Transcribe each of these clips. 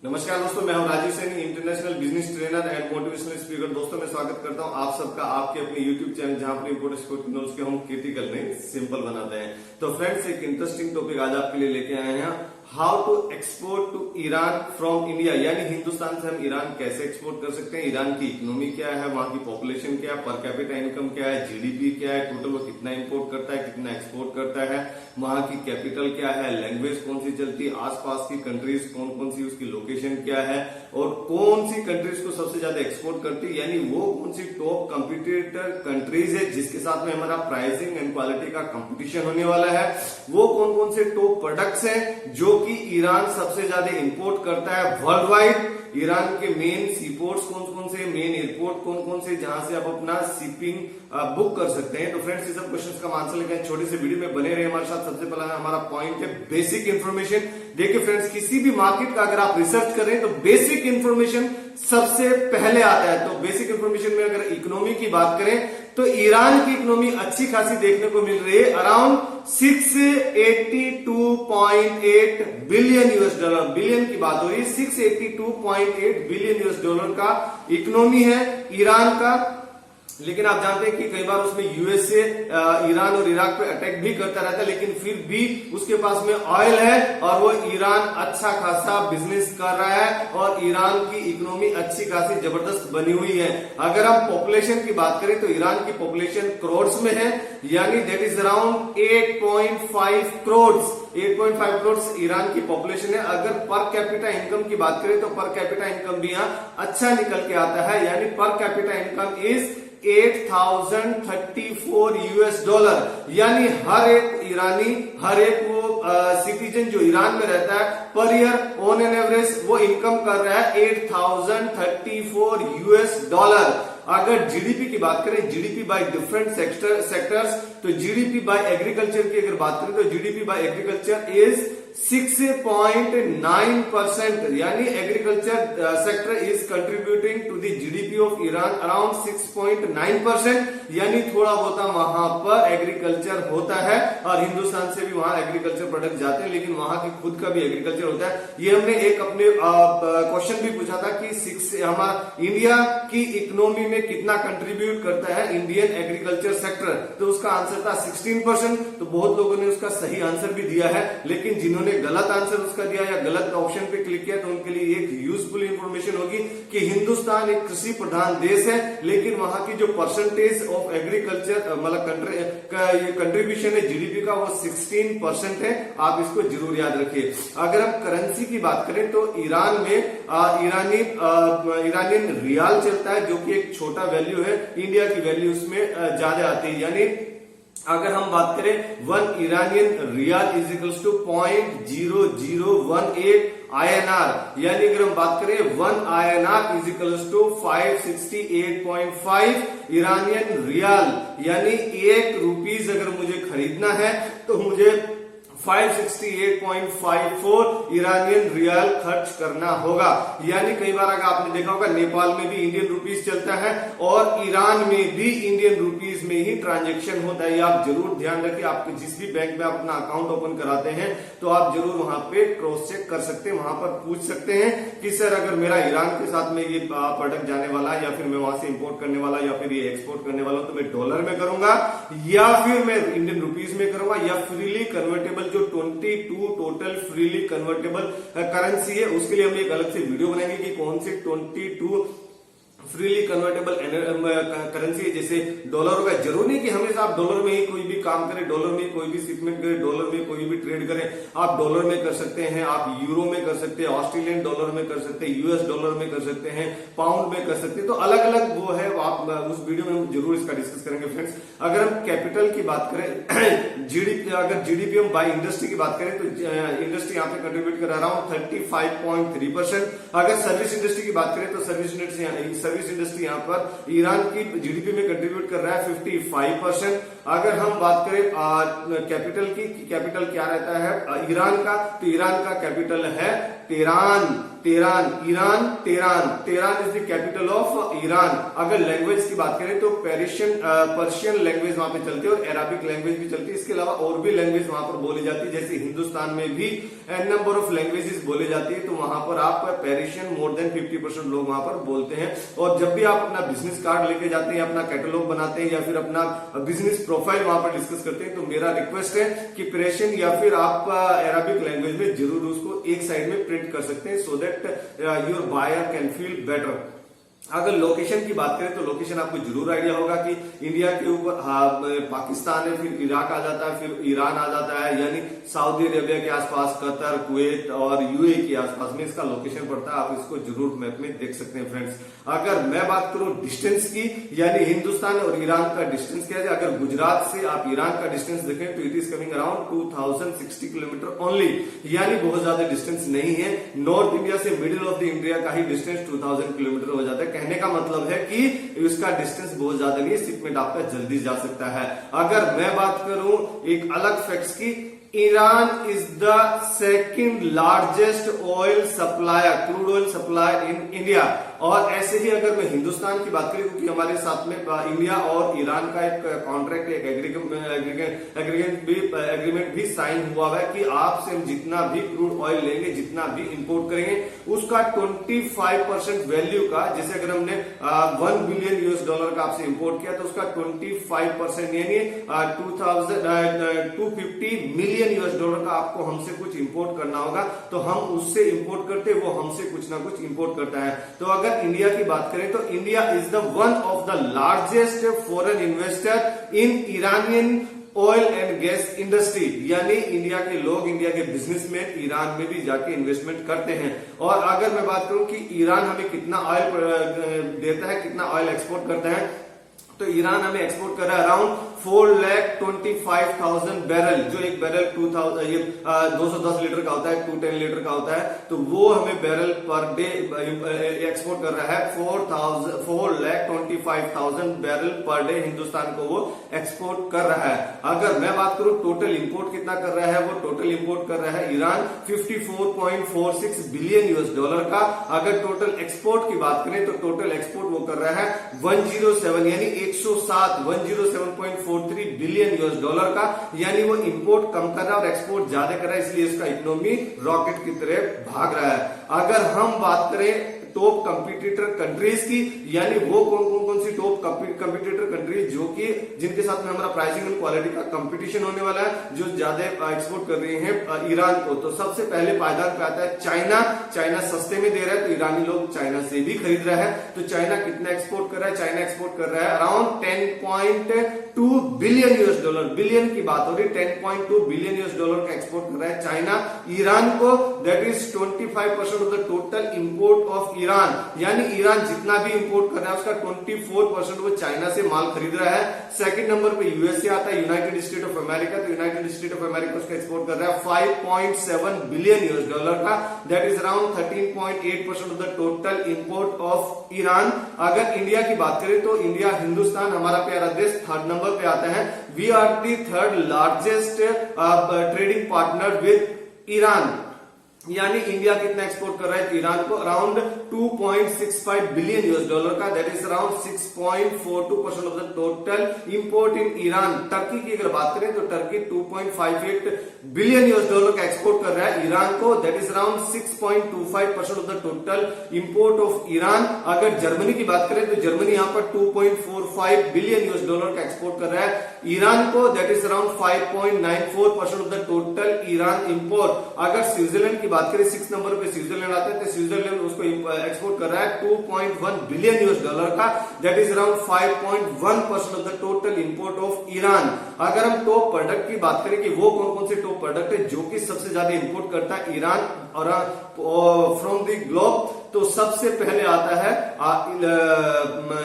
नमस्कार दोस्तों, मैं हूं Rajeev Saini, international business trainer and motivational speaker. दोस्तों मैं स्वागत करता हूं आप सबका आपके अपने यूट्यूब चैनल जहां पर इंपोर्ट एक्सपोर्ट नॉलेज के हम क्रिटिकल नहीं सिंपल बनाते हैं। तो फ्रेंड्स, एक इंटरेस्टिंग टॉपिक आज आपके लिए लेके आए हैं, how to export to Iran from India. यानी हिंदुस्तान से हम ईरान कैसे एक्सपोर्ट कर सकते हैं, ईरान की इकोनॉमी क्या है, वहां की पॉपुलेशन क्या है, पर कैपिटा इनकम क्या है, जीडीपी क्या है, टोटल वो कितना इंपोर्ट करता है, कितना एक्सपोर्ट करता है, वहां की कैपिटल क्या है, लैंग्वेज कौन सी चलती है, आसपास की कंट्रीज कौन कौन सी, उसकी लोकेशन क्या है और कौन सी कंट्रीज को सबसे ज्यादा एक्सपोर्ट करती है, यानी वो कौन सी टॉप कंपटीटर कंट्रीज है जिसके साथ में हमारा प्राइसिंग एंड क्वालिटी का कंपटीशन होने वाला है, वो कौन कौन से टॉप प्रोडक्ट्स हैं जो कि ईरान सबसे ज्यादा इंपोर्ट करता है वर्ल्ड वाइड। ईरान के मेन सीपोर्ट्स कौन कौन से, मेन एयरपोर्ट कौन कौन से जहां से आप अपना शिपिंग बुक कर सकते हैं। तो फ्रेंड्स, ये सब क्वेश्चंस का आंसर लेकर छोटे से वीडियो में बने रहे हमारे साथ। सबसे पहला हमारा पॉइंट है बेसिक इंफॉर्मेशन। देखिए फ्रेंड्स, किसी भी मार्केट का अगर आप रिसर्च करें तो बेसिक इंफॉर्मेशन सबसे पहले आता है। तो बेसिक इंफॉर्मेशन में अगर इकोनॉमी की बात करें तो ईरान की इकोनॉमी अच्छी खासी देखने को मिल रही है, around 682.8 billion US dollar, billion की बात हो रही है, 682.8 बिलियन यूएस डॉलर का इकोनॉमी है ईरान का। लेकिन आप जानते हैं कि कई बार उसमें यूएसए ईरान और इराक पे अटैक भी करता रहता है, लेकिन फिर भी उसके पास में ऑयल है और वो ईरान अच्छा खासा बिजनेस कर रहा है और ईरान की इकोनॉमी अच्छी खासी जबरदस्त बनी हुई है। अगर हम पॉपुलेशन की बात करें तो ईरान की पॉपुलेशन करोड़ में है, यानी that is around 8.5 crore. 8.5 crore Iran की पॉपुलेशन है। अगर पर कैपिटा इनकम की बात करें तो पर कैपिटा इनकम भी यहाँ अच्छा निकल के आता है, यानी per capita income is 8034 US dollar. यानी हर एक ईरानी, हर एक वो सिटीजन जो ईरान में रहता है, per year on an average वो इनकम कर रहा है 8034 यूएस डॉलर। अगर जीडीपी की बात करें, जीडीपी बाय डिफरेंट सेक्टर्स, तो जीडीपी बाय एग्रीकल्चर की अगर बात करें तो जीडीपी बाय एग्रीकल्चर इज 6.9%, यानी agriculture sector is contributing to the GDP of Iran around 6.9%, यानी थोड़ा बहुत वहां पर एग्रीकल्चर होता है और हिंदुस्तान से भी वहां एग्रीकल्चर प्रोडक्ट जाते हैं, लेकिन वहां की खुद का भी एग्रीकल्चर होता है। ये हमने एक अपने क्वेश्चन भी पूछा था कि हमारा इंडिया की इकोनॉमी में कितना कंट्रीब्यूट करता है इंडियन एग्रीकल्चर सेक्टर, तो उसका आंसर था 16%। तो बहुत लोगों ने उसका सही आंसर भी दिया है, लेकिन जिन्होंने गलत आंसर उसका दिया या गलत ऑप्शन पे क्लिक किया तो उनके लिए एक यूजफुल इंफॉर्मेशन होगी कि हिंदुस्तान एक कृषि प्रधान देश है, लेकिन वहां की जो परसेंटेज ऑफ एग्रीकल्चर मतलब कंट्रीब्यूशन है जीडीपी का, वो 16% है। आप इसको जरूर याद रखिए। अगर हम करेंसी की बात करें तो ईरान में ईरानियन रियाल चलता है, जो कि एक छोटा वैल्यू है, इंडिया की वैल्यू उसमें ज्यादा आती है। यानी अगर हम बात करें 1 Iranian rial is equals to 0.0018 INR, यानी अगर हम बात करें 1 INR is equals to 568.5 Iranian rial, यानी 1 रुपीज अगर मुझे खरीदना है तो मुझे 568.54 ईरानियन रियाल खर्च करना होगा। यानी कई बार अगर आपने देखा होगा नेपाल में भी इंडियन रुपीज चलता है और ईरान में भी इंडियन रुपीज में ही ट्रांजैक्शन होता है। ये आप जरूर ध्यान रखिए। आप जिस भी बैंक में अपना अकाउंट ओपन कराते हैं तो आप जरूर वहां पे क्रॉस चेक कर सकते हैं, वहां पर पूछ सकते हैं कि सर अगर मेरा ईरान के साथ में ये प्रोडक्ट जाने वाला है या फिर मैं वहां से इंपोर्ट करने वाला या फिर ये एक्सपोर्ट करने वाला हूं तो मैं डॉलर में करूंगा या फिर मैं इंडियन रुपीज में करूंगा या फ्रीली कन्वर्टेबल जो 22 टोटल फ्रीली कन्वर्टेबल करेंसी है, उसके लिए हम एक अलग से वीडियो बनाएंगे कि कौन सी 22 फ्रीली कन्वर्टेबल करेंसी है। जैसे डॉलर होगा, जरूर नहीं कि हमेशा आप डॉलर में ही कोई भी काम करें, डॉलर में कोई भी शिपमेंट करें, डॉलर में कोई भी ट्रेड करें। आप डॉलर में कर सकते हैं, आप यूरो में कर सकते हैं, ऑस्ट्रेलियन डॉलर में कर सकते हैं, यूएस डॉलर में कर सकते हैं, पाउंड में कर सकते हैं। तो अलग अलग वो है, आप उस वीडियो में हम जरूर इसका डिस्कस करेंगे फ्रेंड्स। अगर हम कैपिटल की बात करें, जीडीपी, अगर जीडीपी हम बाय इंडस्ट्री की बात करें तो इंडस्ट्री यहाँ पे कंट्रीब्यूट कर रहा हूं 35.3%। अगर सर्विस इंडस्ट्री की बात करें तो सर्विस इंडस्ट्री यहाँ पर ईरान की जीडीपी में कंट्रीब्यूट कर रहा है 55%। अगर हम बात करें कैपिटल की, कैपिटल क्या रहता है ईरान का, तो ईरान का कैपिटल है Tehran, Tehran is the capital of Iran. अगर लैंग्वेज की बात करें तो पर्शियन लैंग्वेज वहां पे चलती है और अरबिक लैंग्वेज भी चलती है। इसके अलावा और भी लैंग्वेज वहां पर बोली जाती है, जैसे हिंदुस्तान में भी एन नंबर ऑफ लैंग्वेजेस बोली जाती है, तो वहां पर आप पेरिशियन मोर देन 50% लोग वहां पर बोलते हैं। और जब भी आप अपना बिजनेस कार्ड लेके जाते हैं, अपना कैटलॉग बनाते हैं या फिर अपना बिजनेस प्रोफाइल वहां पर डिस्कस करते हैं, तो मेरा रिक्वेस्ट है कि पेरिशियन या फिर आप अरबिक लैंग्वेज में जरूर उसको एक साइड में प्रिंट कर सकते हैं, so that your buyer can feel better. अगर लोकेशन की बात करें तो लोकेशन आपको जरूर आइडिया होगा कि इंडिया के ऊपर पाकिस्तान है, फिर इराक आ जाता है, फिर ईरान आ जाता है, यानी सऊदी अरेबिया के आसपास, कतर, कुवैत और यूए के आसपास में इसका लोकेशन पड़ता है। आप इसको जरूर मैप में देख सकते हैं फ्रेंड्स। अगर मैं बात करूं डिस्टेंस की, यानी हिंदुस्तान और ईरान का डिस्टेंस क्या है, अगर गुजरात से आप ईरान का डिस्टेंस देखें तो it is coming around 2060 kilometre only, यानी बहुत ज्यादा डिस्टेंस नहीं है। नॉर्थ इंडिया से मिडिल ऑफ द इंडिया का ही डिस्टेंस 2000 किलोमीटर हो जाता है। कहने का मतलब है कि इसका डिस्टेंस बहुत ज्यादा नहीं है, शिपमेंट आपका जल्दी जा सकता है। अगर मैं बात करूं एक अलग फैक्ट्स की, Iran is the second largest oil supplier, crude oil supplier in India. और ऐसे ही अगर मैं हिंदुस्तान की बात करूं, क्योंकि हमारे साथ में इंडिया और ईरान का एक कॉन्ट्रैक्ट, एक एग्रीमेंट भी साइन हुआ है कि आपसे हम जितना भी क्रूड ऑयल लेंगे, जितना भी इंपोर्ट करेंगे, उसका 25% वैल्यू का, जैसे अगर हमने $1 बिलियन का आपसे इंपोर्ट किया तो उसका 25% यानी $250 मिलियन का आपको हमसे कुछ इंपोर्ट करना होगा। तो हम उससे इंपोर्ट करते, वो हमसे कुछ ना कुछ इंपोर्ट करता है। तो अगर इंडिया की बात करें तो India is the one of the largest foreign investor in Iranian oil and gas industry, यानी इंडिया के लोग, इंडिया के बिजनेसमैन ईरान में भी जाके इन्वेस्टमेंट करते हैं। और अगर मैं बात करूं कि ईरान हमें कितना ऑयल देता है, कितना ऑयल एक्सपोर्ट करता है, तो ईरान हमें एक्सपोर्ट कर रहा है अराउंड 4,25,000 बैरल, जो एक बैरल 210 लीटर का होता है, 210 लीटर का होता है, तो वो हमें बैरल पर डे एक्सपोर्ट कर रहा है। 4,25,000 बैरल पर डे हिंदुस्तान को वो एक्सपोर्ट कर रहा है। अगर मैं बात करूं टोटल इंपोर्ट कितना कर रहा है, वो टोटल इंपोर्ट कर रहा है ईरान $54.46 बिलियन का। अगर टोटल एक्सपोर्ट की बात करें तो टोटल एक्सपोर्ट वो कर रहा है 107 यानी 107.43 बिलियन का, यानी वो इंपोर्ट कम कर रहा है और एक्सपोर्ट ज्यादा कर रहा है, इसलिए इसका इकोनॉमी रॉकेट की तरह भाग रहा है। अगर हम बात करें टॉप कंपटीटर कंट्रीज की, यानी वो कौन सी टॉप कंपटीटर कंट्रीज जो कि जिनके साथ में हमारा प्राइसिंग एंड क्वालिटी का कंपटीशन होने वाला है, जो ज्यादा एक्सपोर्ट कर रही हैं ईरान को, तो सबसे पहले पायदान पे आता है चाइना। चाइना सस्ते में दे रहा है तो ईरानी लोग चाइना से भी खरीद रहा है। तो चाइना कितना एक्सपोर्ट कर रहा है, चाइना एक्सपोर्ट कर रहा है अराउंड 10.2 बिलियन US, बिलियन की बात हो रही, 10.2 बिलियन US का एक्सपोर्ट कर रहा है चाइना ईरान को। That is 25% of the total import of Iran, यानी ईरान जितना भी इंपोर्ट कर रहा है उसका 24% वो चाइना से माल खरीद रहा है। सेकंड नंबर पे यूएसए आता है, यूनाइटेड स्टेट ऑफ अमेरिका। तो यूनाइटेड स्टेट ऑफ अमेरिका उसका एक्सपोर्ट कर रहा है 5.7 बिलियन US का। That is around 13.8% of the total import of Iran. अगर इंडिया की बात करें तो इंडिया, हिंदुस्तान हमारा प्यारा देश थर्ड नंबर पे आता है। We are the third largest trading partner with Iran, यानी इंडिया कितना एक्सपोर्ट कर रहा है ईरान को अराउंड 2.65 बिलियन US का। That is around 6.42% of the total import in Iran. Turkey की अगर बात करें तो टर्की 2.58 बिलियन US का एक्सपोर्ट कर रहा है ईरान को। That is around 6.25% of the total import of Iran. अगर जर्मनी की बात करें तो जर्मनी यहां पर 2.45 बिलियन US का एक्सपोर्ट कर रहा है ईरान को। That is around 5.94% of the total Iran import. अगर स्विट्जरलैंड की बात करें 6 नंबर पे स्विट्जरलैंड आता है, तो स्विट्जरलैंड उसको एक्सपोर्ट कर रहा है 2.1 बिलियन US का। That is around 5.1% of the total import of Iran. अगर हम टॉप प्रोडक्ट की बात करें कि वो कौन से टॉप प्रोडक्ट है जो कि सबसे ज्यादा इंपोर्ट करता है ईरान और फ्रॉम द ग्लोब, तो सबसे पहले आता है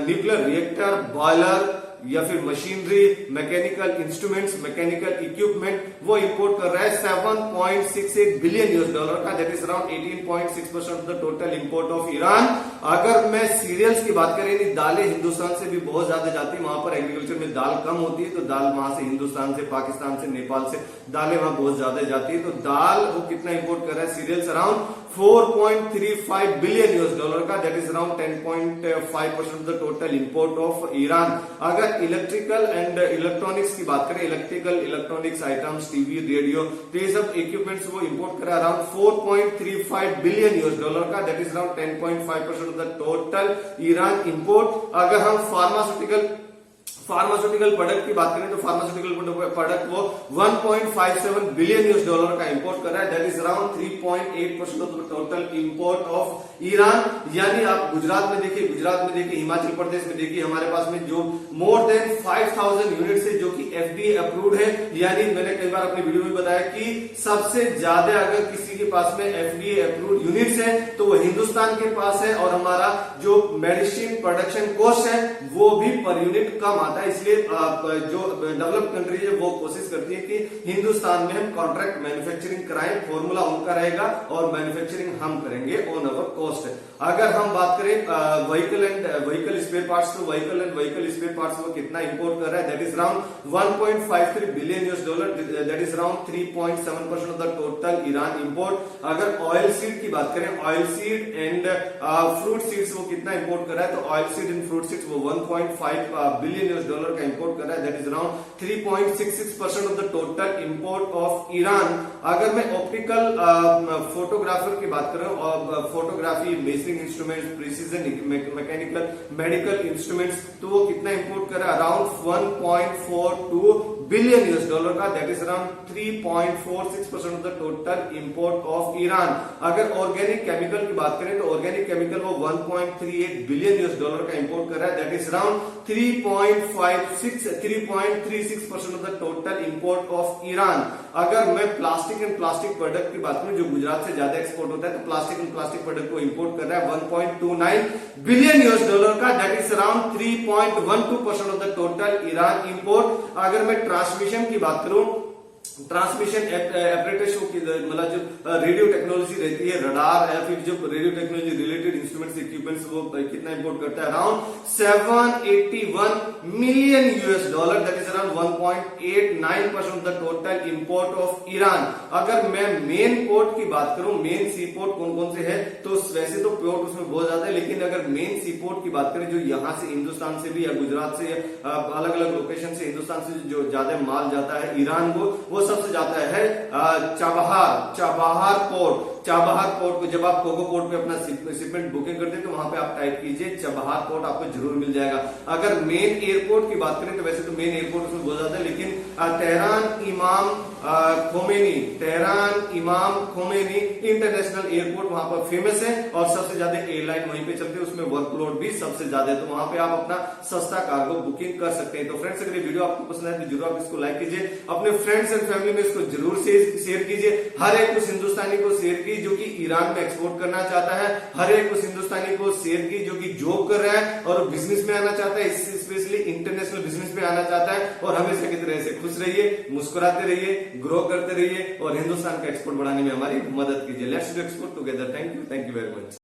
न्यूक्लियर रिएक्टर, बॉयलर या फिर machinery, mechanical instruments, mechanical equipment, वो इंपोर्ट कर रहा है 7.68 बिलियन US का। That is around 18.6% of the total import of Iran. अगर मैं सीरियल्स की बात करें, दालें हिंदुस्तान से भी बहुत ज्यादा जाती है, वहां पर एग्रीकल्चर में दाल कम होती है, तो दाल वहां से हिंदुस्तान से, पाकिस्तान से, नेपाल से दालें वहां बहुत ज्यादा जाती है। तो दाल वो कितना इंपोर्ट कर रहा है cereals around 4.35 billion US dollar का, that is around 10.5% of the total import of Iran. अगर इलेक्ट्रिकल एंड इलेक्ट्रॉनिक्स की बात करें, electrical electronics items, TV, radio, तो ये सब इक्विपमेंट्स वो इंपोर्ट करा अराउंड 4.35 बिलियन यूएस डॉलर का, that is around 10.5% of the total Iran import. अगर हम फार्मास्यूटिकल प्रोडक्ट की बात करें तो फार्मास्यूटिकल प्रोडक्ट वो 1.57 बिलियन यूएस डॉलर का इंपोर्ट कर रहा है, that is around 3.8% of the total import of Iran. यानी आप गुजरात में देखिए, हिमाचल प्रदेश में देखिए, हमारे पास में जो मोर देन 5000 यूनिट्स है जो कि एफडीए अप्रूव्ड है। यानी मैंने कई बार अपनी वीडियो में बताया कि सबसे ज्यादा अगर किसी के पास में एफडीए अप्रूव्ड यूनिट्स है तो वो हिंदुस्तान के पास है, और हमारा जो मेडिसिन प्रोडक्शन कॉस्ट है वो भी पर यूनिट कम आता है। इसलिए जो डेवलप्ड कंट्री है वो कोशिश करती है कि हिंदुस्तान में हम कॉन्ट्रैक्ट मैन्युफैक्चरिंग कराएं, फॉर्मूला उनका रहेगा और मैन्युफैक्चरिंग हम करेंगे ऑन अवर कॉस्ट। अगर हम बात करें व्हीकल स्पेयर पार्ट्स, तो व्हीकल स्पेयर पार्ट्स वो कितना इंपोर्ट कर रहा है, that is around 1.53 billion US dollar, that is around 3.7% of the total Iran import. अगर ऑयल सीड की बात करें, oil seed and fruit seeds वो कितना इंपोर्ट कर रहा है, तो oil seed and fruit seeds वो 1.5 बिलियन यूएस डॉलर का इंपोर्ट कर रहा है, that is around 3.66% of the total import of Iran. अगर मैं ऑप्टिकल फोटोग्राफर की बात करूं, और photography, measuring instruments, precision mechanical, medical instruments, तो वो कितना इंपोर्ट कर रहा है, अराउंड 1.42 बिलियन यूएस डॉलर का, that is around 3.46% of the total import of Iran. अगर ऑर्गेनिक केमिकल की बात करें तो ऑर्गेनिक केमिकल वो 1.38 बिलियन यूएस डॉलर का इंपोर्ट कर रहा है, that is around 3.36% of the total import of Iran. अगर मैं प्लास्टिक एंड प्लास्टिक प्रोडक्ट की बात करूं जो गुजरात से ज्यादा एक्सपोर्ट होता है, तो प्लास्टिक एंड प्लास्टिक प्रोडक्ट को इंपोर्ट कर रहा है 1.29 बिलियन यूएस डॉलर का, that is around 3.12% of the total Iran import. अगर मैं ट्रांसमिशन की बात करूं, ट्रांसमिशन एपरेटस मतलब जो रेडियो टेक्नोलॉजी रहती है, रडार या फिर जो radio technology related instruments, equipments, वो कितना इंपोर्ट करता है, around 781 million US dollar, that is around 1.89% of the total import of Iran. अगर मैं मेन पोर्ट की बात करूं, मेन सी पोर्ट कौन कौन से है, तो वैसे तो पोर्ट उसमें बहुत ज्यादा है, लेकिन अगर मेन सी पोर्ट की बात करें जो यहाँ से हिंदुस्तान से भी या गुजरात से या अलग अलग लोकेशन से हिंदुस्तान से जो ज्यादा माल जाता है ईरान को, वो सबसे जाता है चाबहार पोर्ट। चाबहार पोर्ट को जब आप कोको पोर्ट पे अपना शिपमेंट बुकिंग करते हैं तो वहां पे आप टाइप कीजिए चाबहार पोर्ट, आपको जरूर मिल जाएगा। अगर मेन एयरपोर्ट की बात करें तो वैसे तो मेन एयरपोर्ट उसमें बहुत ज्यादा है, लेकिन तेहरान इमाम खोमेनी इंटरनेशनल एयरपोर्ट वहां पर फेमस है और सबसे ज्यादा एयरलाइन वहीं पे चलते हैं, उसमें वर्कलोड भी सबसे ज्यादा है, तो वहां पे आप अपना सस्ता कार्गो बुकिंग कर सकते हैं। तो फ्रेंड्स, अगर ये वीडियो आपको पसंद है तो जरूर आप इसको लाइक कीजिए, अपने फ्रेंड्स एंड फैमिली में इसको जरूर शेयर कीजिए। हर एक उस हिंदुस्तानी को शेयर कीजिए जो कि ईरान में एक्सपोर्ट करना चाहता है, हर एक उस हिंदुस्तानी को शेयर कीजिए जो कि जॉब कर रहा है और बिजनेस में आना चाहता है, स्पेशली इंटरनेशनल बिजनेस में आना चाहता है, और हमेशा की तरह से खुश रहिए, मुस्कुराते रहिए, ग्रो करते रहिए और हिंदुस्तान का एक्सपोर्ट बढ़ाने में हमारी मदद कीजिए। Let's do export together. Thank you very much.